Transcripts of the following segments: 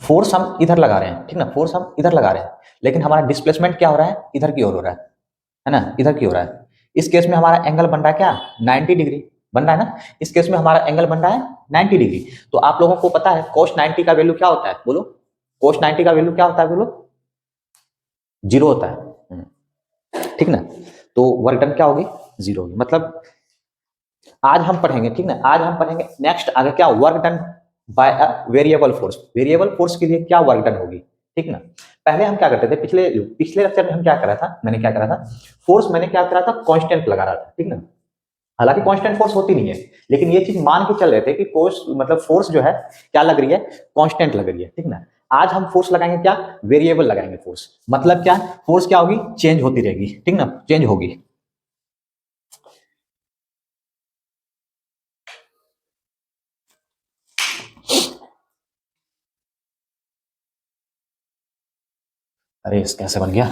Force हम इधर लगा रहे हैं, ठीक ना, फोर्स हम इधर लगा रहे हैं, लेकिन हमारा डिस्प्लेसमेंट क्या हो रहा है, इधर की ओर हो रहा है ना, इधर की हो रहा है। इस केस में हमारा एंगल बन रहा है क्या, 90 डिग्री बन रहा है ना। इस केस में हमारा एंगल बन रहा है 90 डिग्री। तो आप लोगों को पता है cos 90 का वैल्यू क्या होता है, बोलो cos 90 का वैल्यू क्या होता है, बोलो 0 होता है, ठीक ना। तो वर्क डन क्या होगी, 0 होगी। मतलब आज हम पढ़ेंगे, ठीक ना, आज हम पढ़ेंगे नेक्स्ट आगे क्या, work done by a variable force. Variable force के लिए क्या वर्क डन होगी, ठीक ना। पहले हम क्या करते थे, पिछले पिछले लेक्चर में हम क्या करा था, मैंने क्या करा था, फोर्स मैंने क्या करा था, कांस्टेंट लगा रहा था, ठीक ना। हालांकि कांस्टेंट फोर्स होती नहीं है, लेकिन ये चीज मान के चल रहे थे कि फोर्स मतलब फोर्स जो है क्या लग रही है, कांस्टेंट लग रही है, ठीक ना। आज हम फोर्स लगाएंगे क्या, वेरिएबल लगाएंगे फोर्स। मतलब क्या, फोर्स क्या होगी, चेंज होती रहेगी, ठीक ना, चेंज होगी। अरे इस कैसे बन गया,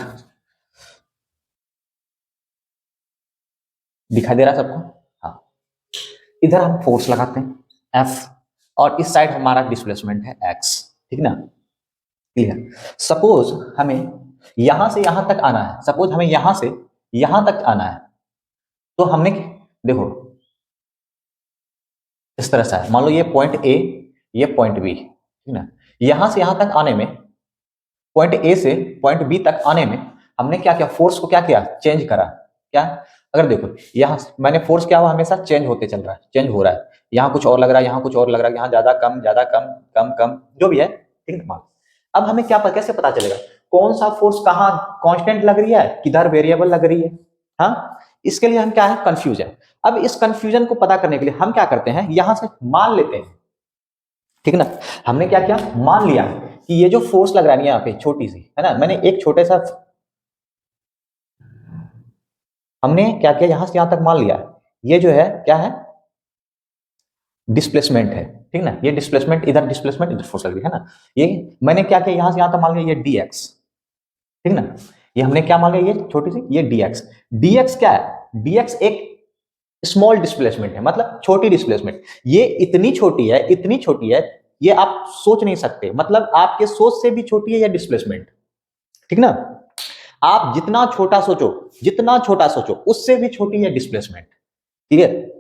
दिखाई दे रहा है सबको, हाँ। इधर हम फोर्स लगाते हैं F, और इस साइड हमारा डिस्प्लेसमेंट है x, ठीक ना, क्लियर। सपोज हमें यहां से यहां तक आना है, सपोज हमें यहां से यहां तक आना है, तो हमने देखो इस तरह से है, मान लो ये पॉइंट A, ये पॉइंट B, ठीक ना। यहां से यहां तक आने में, पॉइंट A से पॉइंट B तक आने में हमने क्या किया, फोर्स को क्या किया, चेंज करा। क्या, अगर देखो यहाँ मैंने फोर्स क्या हुआ, हमेशा चेंज होते चल रहा है, चेंज हो रहा है, यहाँ कुछ और लग रहा है, यहाँ कुछ और लग रहा है, यहाँ ज्यादा कम ज्यादा कम कम कम जो भी है, ठीक है। अब हमें क्या कैसे पता चलेगा कौन सा फोर्स कहाँ कांस्टेंट लग रही है, किधर वेरिएबल लग रही है, हाँ। इसके लिए हम क्या है, कंफ्यूज है। अब इस कंफ्यूजन को पता करने के लिए हम क्या करते हैं, यहां से मान लेते हैं, ठीक ना। हमने क्या किया, मान लिया कि ये जो फोर्स लग रहा है यहाँ पे छोटी सी है ना, मैंने एक छोटे सा, हमने क्या किया, यहां से यहां तक मान लिया, ये जो है क्या है, डिस्प्लेसमेंट है, ठीक ना। ये डिस्प्लेसमेंट इधर, डिस्प्लेसमेंट इधर फोर्स लग रही है ना। ये मैंने क्या किया, यहां से यहां तक मान लिया ये dx, ठीक ना। ये हमने क्या मान लिया, ये छोटी सी ये dx। dx क्या है, dx एक स्मॉल डिस्प्लेसमेंट है, मतलब छोटी डिस्प्लेसमेंट। ये इतनी छोटी है, इतनी छोटी है, ये आप सोच नहीं सकते, मतलब आपके सोच से भी छोटी है ये डिस्प्लेसमेंट, ठीक ना। आप जितना छोटा सोचो, जितना छोटा सोचो उससे भी छोटी है डिस्प्लेसमेंट, क्लियर,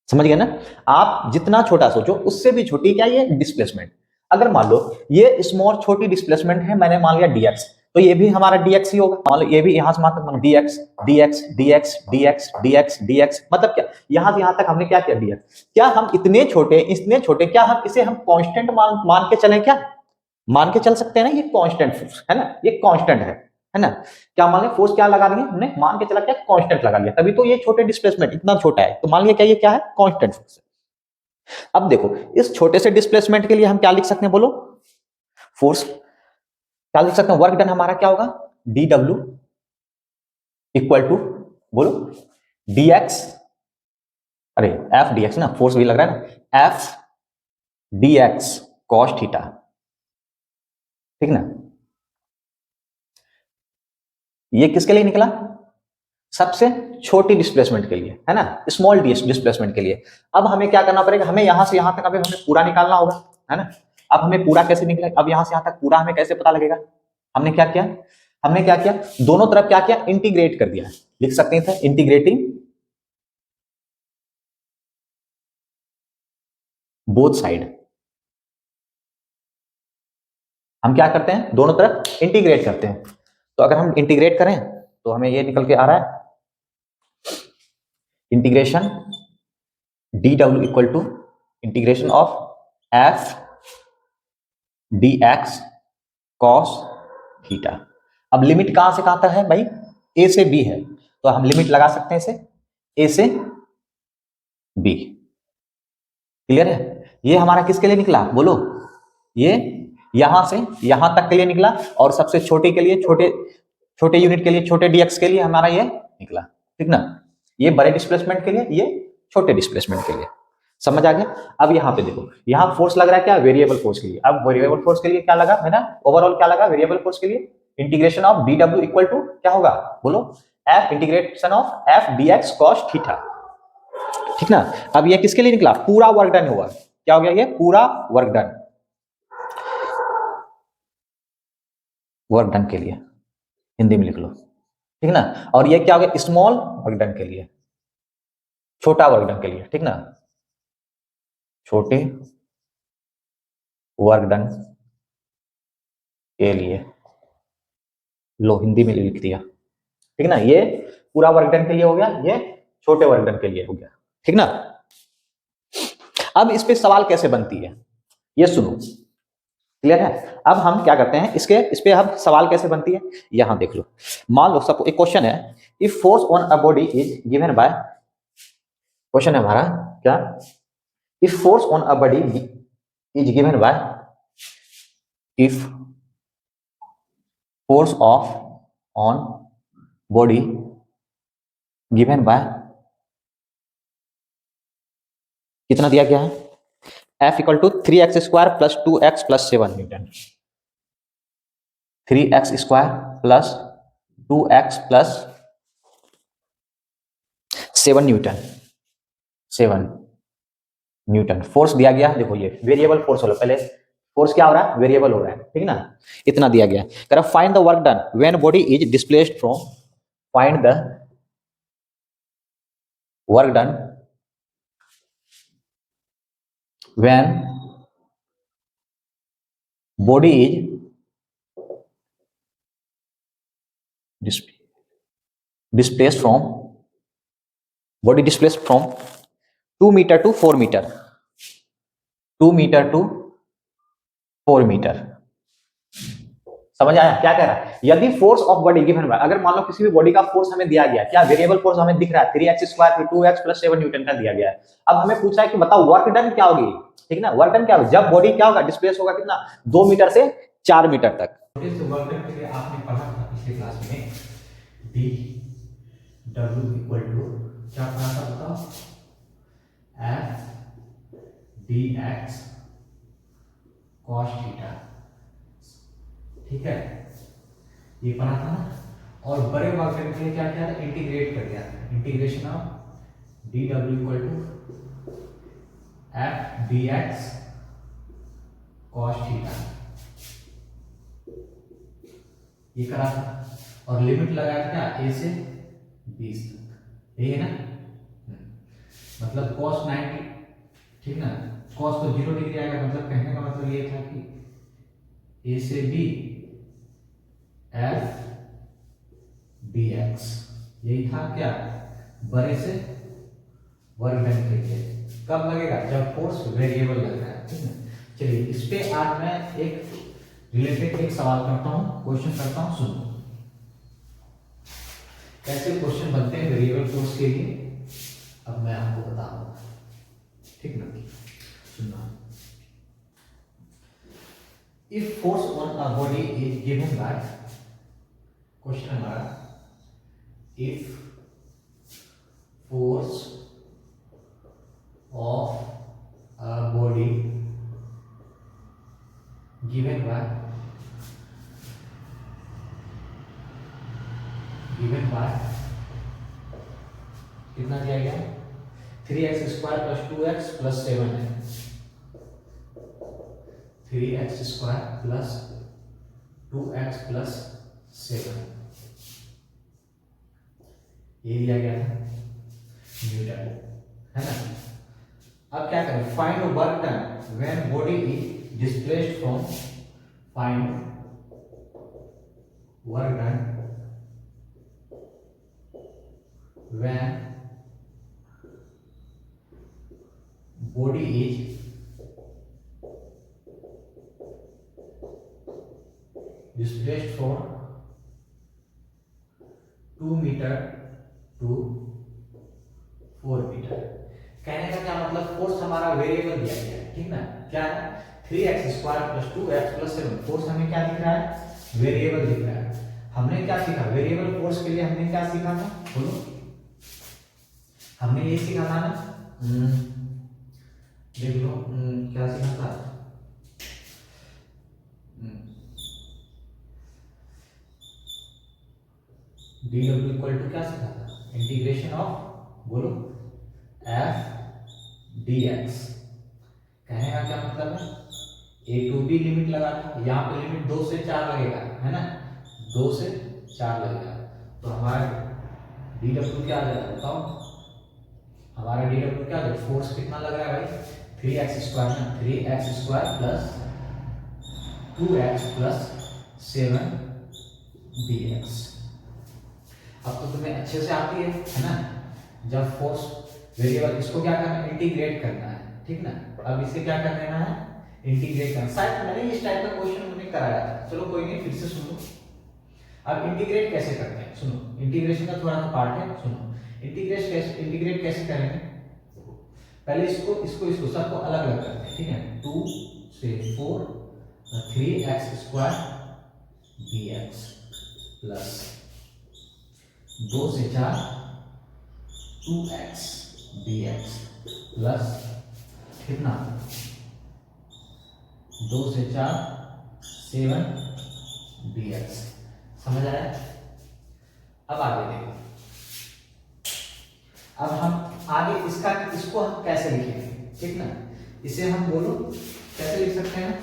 समझ गए ना। आप जितना छोटा सोचो उससे भी छोटी क्या ये डिस्प्लेसमेंट। अगर मान लो ये स्मॉल छोटी डिस्प्लेसमेंट है, मैंने मान लिया dx, तो ये भी हमारा dx ही होगा। मान लो ये भी यहां से वहां तक dx dx dx dx dx dx, मतलब क्या, यहां से यहां तक हमने क्या किया, dx। क्या हम इतने छोटे, इतने छोटे, क्या हम इसे हम कांस्टेंट मान के चलें, क्या मान के चल सकते हैं ना, ये कांस्टेंट फोर्स है ना, ये कांस्टेंट है ना। क्या मान लिया, फोर्स क्या लगा दिए हमने, मान के चला क्या, कांस्टेंट लगा लिया, तभी तो ये छोटे डिस्प्लेसमेंट इतना छोटा है, तो मान लिया क्या, ये क्या है, कांस्टेंट फोर्स। अब देखो इस छोटे से डिस्प्लेसमेंट के लिए हम क्या लिख सकते हैं, बोलो फोर्स क्या लिख सकते हैं, वर्क डन हमारा क्या होगा, dw इक्वल टू, बोलो dx, अरे f dx ना, फोर्स भी लग रहा है ना, f dx cos थीटा, ठीक ना। ये किसके लिए निकला, सबसे छोटी डिस्प्लेसमेंट के लिए, है ना, स्मॉल डिस्प्लेसमेंट के लिए। अब हमें क्या करना पड़ेगा, हमें यहां से यहां तक अभी हमें पूरा निकालना होगा, है ना। अब हमें पूरा कैसे निकलेगा, अब यहां से यहां तक पूरा हमें कैसे पता लगेगा, हमने क्या किया, हमने क्या किया, दोनों तरफ क्या किया, इंटीग्रेट कर दिया, लिख सकते हैं इंटीग्रेटिंग बोथ साइड। हम क्या करते हैं, दोनों तरफ इंटीग्रेट करते हैं। तो अगर हम इंटीग्रेट करें तो हमें ये निकल के आ रहा है, integration dw equal to integration of f dx cos theta. अब लिमिट कहां से कहां तक है भाई, a से b है, तो हम लिमिट लगा सकते हैं इसे a से b, क्लियर है। ये हमारा किसके लिए निकला, बोलो, ये यहां से यहां तक के लिए निकला, और सबसे छोटे के लिए, छोटे छोटे यूनिट के लिए, छोटे dx के लिए हमारा ये निकला, ठीक ना। ये बड़े डिस्प्लेसमेंट के लिए, ये छोटे डिस्प्लेसमेंट के लिए, समझ आ गया। अब यहाँ पे देखो, यहाँ फोर्स लग रहा है क्या, वेरिएबल फोर्स के लिए। अब वेरिएबल फोर्स के लिए क्या लगा है ना, ओवरऑल क्या लगा वेरिएबल फोर्स के लिए, integration of dw equal to क्या होगा, बोलो f integration of f dx cos theta, ठीक ना। अब ये किसके लिए निकला, पूरा वर्क डन हुआ, क्या हो गया, ये पूरा वर्क डन। वर्क डन के लिए, हिंदी में लिख लो, ठीक ना। और ये क्या हो गया, स्मॉल वर्क डन के लिए, छोटा वर्क डन के लिए, ठीक ना, छोटे वर्क डन के लिए, लो हिंदी में लिख दिया, ठीक ना। ये पूरा वर्क डन के लिए हो गया, ये छोटे वर्क डन के लिए हो गया, ठीक ना। अब इस पे सवाल कैसे बनती है ये सुनो, क्लियर है। अब हम क्या करते हैं, इस पे हम सवाल कैसे बनती है, यहां देख लो। मान लो सब एक क्वेश्चन है, if force on a body is given by, question है हमारा क्या, if force on a body is given by, if force of on body given by, कितना दिया गया है, F equal to 3x² plus 2x plus 7 newton, 3x² plus 2x plus 7 newton, 7 newton force दिया गया। देखो ये वेरिएबल फोर्स हो, पहले फोर्स क्या हो रहा है, वेरिएबल हो रहा है, ठीक ना। इतना दिया गया, कह रहा find the work done when body is displaced from, find the work done when body is displaced from, body displaced from 2 metre to 4 metre, 2 metre to 4 metre. समझ आया क्या कह रहा है, यदि force of body given by, अगर मान लो किसी भी बॉडी का फोर्स हमें दिया गया, क्या वेरिएबल फोर्स हमें दिख रहा है, 3x² 2x प्लस 7 न्यूटन का दिया गया है। अब हमें पूछा है कि बताओ वर्क डन क्या होगी, ठीक ना। वर्क डन क्या होगा, जब बॉडी क्या होगा, डिस्प्लेस होगा कितना, 2 मीटर से 4 मीटर तक। वर्क डन के लिए आपने पढ़ा था पिछले क्लास में, डी डब्ल्यू इक्वल टू क्या पढ़ा था बताओ, F d x cos theta, ठीक है, ये पढ़ा था ना। और बड़े वर्क डन के लिए क्या किया था, इंटीग्रेट कर दिया था, इंटीग्रेशन ऑफ डी डब्ल्यू equal to f d x cos theta, ये करा था। और लिमिट लगाया क्या, ए से 20 तक, यही है ना। मतलब cos 90, ठीक ना, cos तो 0 डिग्री आएगा, मतलब कहने का मतलब ये था कि ए से बी एफ डी एक्स, यही था क्या, बड़े से वर्क डन के लिए कब लगेगा, जब फोर्स वेरिएबल लग रहा है, ठीक है। चलिए इस पे आज मैं एक रिलेटेड एक सवाल करता हूं, क्वेश्चन करता हूं, सुनो कैसे क्वेश्चन बनते हैं वेरिएबल फोर्स के लिए, अब मैं आपको बताऊंगा, ठीक ना। सुनना, if force on a body is given by, question हमारा, if force of a body given by, given by कितना दिया गया, 3x² प्लस 2x प्लस 7 है, 3x² प्लस 2x प्लस 7, ये दिया गया था न्यूटन, है ना। अब क्या करें, find work done when body is displaced from, find work done when body is displaced from 2 metre to 4 metre. कहने का क्या मतलब, फोर्स हमारा वेरिएबल दिया गया है, ठीक ना, क्या है 3x² plus 2x plus 7, force हमें क्या दिख रहा है, वेरिएबल दिख रहा है। हमने क्या सीखा, वेरिएबल फोर्स के लिए हमने क्या सीखा था, बोलो, हमने ये सीखा था ना, देख लो, क्या सीखा था, डी डब्ल्यू इक्वल टू क्या सीखा था, इंटीग्रेशन ऑफ, बोलो, एफ डी एक्स। कहने का क्या मतलब है, ए टू बी लिमिट लगा था, यहाँ पे लिमिट 2 से 4 लगेगा, है ना, 2 से 4 लगेगा, तो हमारा DW क्या आ जाएगा बताओ? हमारा DW क्या आ जाएगा? फोर्स कितना लग रहा है भाई? 3x² ना, 3x² plus 2x plus 7dx। अब तो तुम्हें अच्छे से आती है ना? जब फोर्स वेरिएबल, इसको क्या करना है? इंटीग्रेट करना है, ठीक ना? अब इसे क्या कर देना है? इंटीग्रेट करना। शायद मैंने इस टाइप का क्वेश्चन मुझे कराया था, चलो कोई नहीं, फिर से सुनो। अब इंटीग्रेट कैसे करते हैं सुनो, इंटीग्रेशन का थोड़ा सा पार्ट है, सुनो। इंटीग्रेट कैसे करेंगे? पहले इसको सबको अलग अलग करते हैं, ठीक है? 2 से 4 3x² dx प्लस 2 से 4 2x dx प्लस कितना? 2 से 4 7dx। समझ आया? अब आगे देखो, अब हम आगे इसको हम कैसे लिखेंगे, ठीक ना? इसे हम बोलो कैसे लिख सकते हैं?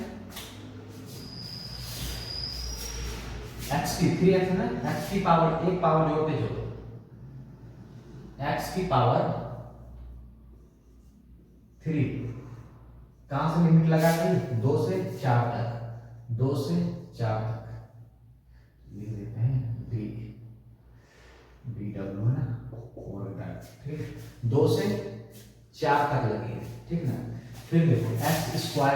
x की 3x है ना, x की पावर, एक पावर जोड़ते जोड़ो, x की पावर 3, कहां से लिमिट लगा दी? 2 से 4 तक, 2 से 4 तक लिख देते हैं DW है ना, और ठीक, 2 से 4 तक लगी, ठीक ना? फिर देखो x²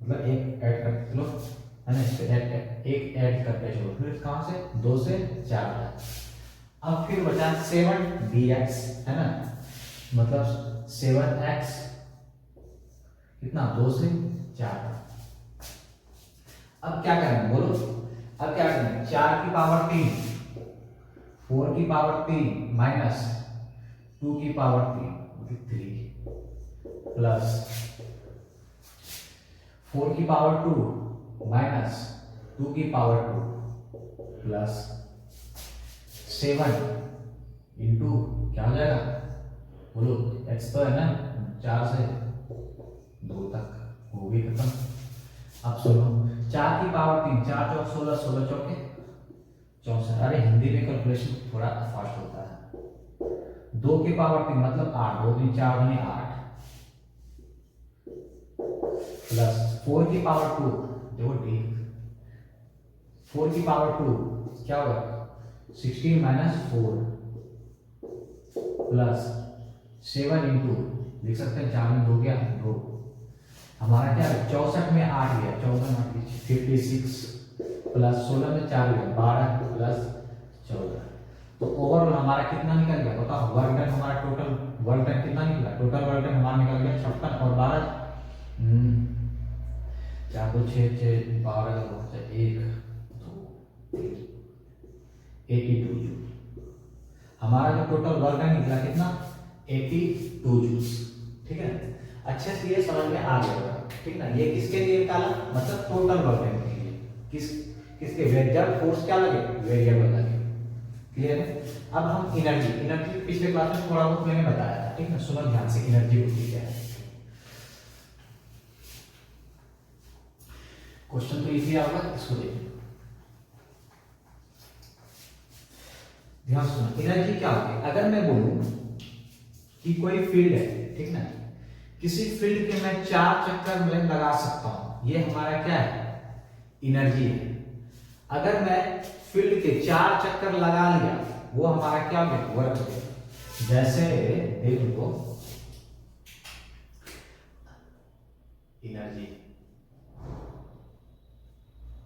मतलब एक ऐड करके चलो, है ना? इसको एक ऐड करके चलो, फिर कहां से? 2 से 4 तक। अब फिर बचा 7dx, है ना? मतलब 7x कितना? 2 से 4 तक। अब क्या करेंगे बोलो? अब क्या करेंगे? 4 की पावर 3, 4 की पावर 3 माइनस 2 की पावर 3 प्लस 4 की पावर 2 माइनस 2 की पावर 2 प्लस 7 इंटू क्या हो जाएगा बोलो? x तो है ना, 4 से 2 तक हो गई खत्म। अब सुनो, 4 की पावर 3, 4 चौक 16, 16 चौके 64। अरे हिंदी में कैलकुलेशन थोड़ा फास्ट होता है। 2 की पावर 3 मतलब 8, 2 3 4 दूनी 8 प्लस 4 की पावर 2, देखो ठीक, 4 की पावर 2 क्या होगा? 16 माइनस 4 प्लस 7 इंटू, लिख सकते हैं 4 में 2 गया 2, हमारा क्या है? 64 में 8 गया, 14 में 56 प्लस 16 में 4 गया 12 प्लस 14। तो ओवरऑल हमारा कितना निकल गया बताओ? वर्क डन हमारा, टोटल वर्क डन कितना निकला? टोटल वर्क डन हमारा निकल गया 56 और 12 4 2 6 6 12 का 1 2 3 82 जूल। हमारा जो टोटल वर्क डन निकला कितना? 82 जूल, ठीक है? अच्छे से ये समझ में आ गया, ठीक ना? ये किसके लिए निकाला? मतलब टोटल वर्क डन के लिए। किसके? जब फोर्स क्या लगे? वेरिएबल लगे। क्लियर है? अब हम एनर्जी पिछले क्लास में थोड़ा बहुत मैंने बताया था, ठीक ना? सुनो ध्यान से, एनर्जी होती क्या है। क्वेश्चन तो इजी आएगा, इसको देखिए ध्यान सुनो। एनर्जी क्या होती है? अगर मैं बोलूं कि कोई फील्ड है, ठीक ना? किसी फील्ड के मैं 4 चक्कर में लगा सकता हूं, ये हमारा क्या है? एनर्जी है। अगर मैं फील्ड के 4 चक्कर लगा लिया, वो हमारा क्या हो गया? वर्क हो गया। जैसे देख लो एनर्जी